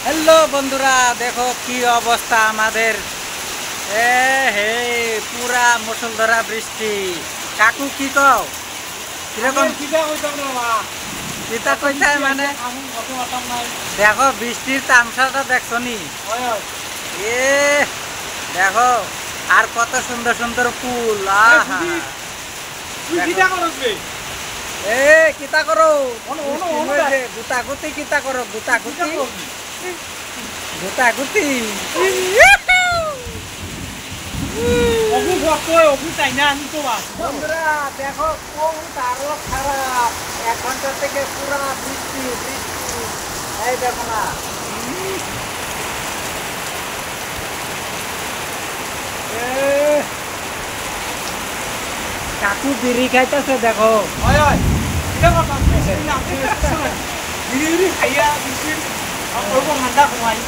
Hello বন্ধুরা, দেখো কি অবস্থা আমাদের। হে পুরা মুষলধারা বৃষ্টি। কাকু কি কও? কিরকম কিতা কইতা মানে দেখো বৃষ্টির তামসাটা দেখছো নি? এ দেখো আর কত সুন্দর সুন্দর ফুল। এ কিতা করো? গুতাগুতি কিতা করো? গুতাগুতি গুতাগুতি বন্ধুরা দেখো বহুত আরো খারাপ। 1 ঘন্টা থেকে পুরা বৃষ্টি বৃষ্টি। এই দেখো না, কাকু বিড়ি খাইতেছে দেখো। খাইয়া ঠান্ডা সময়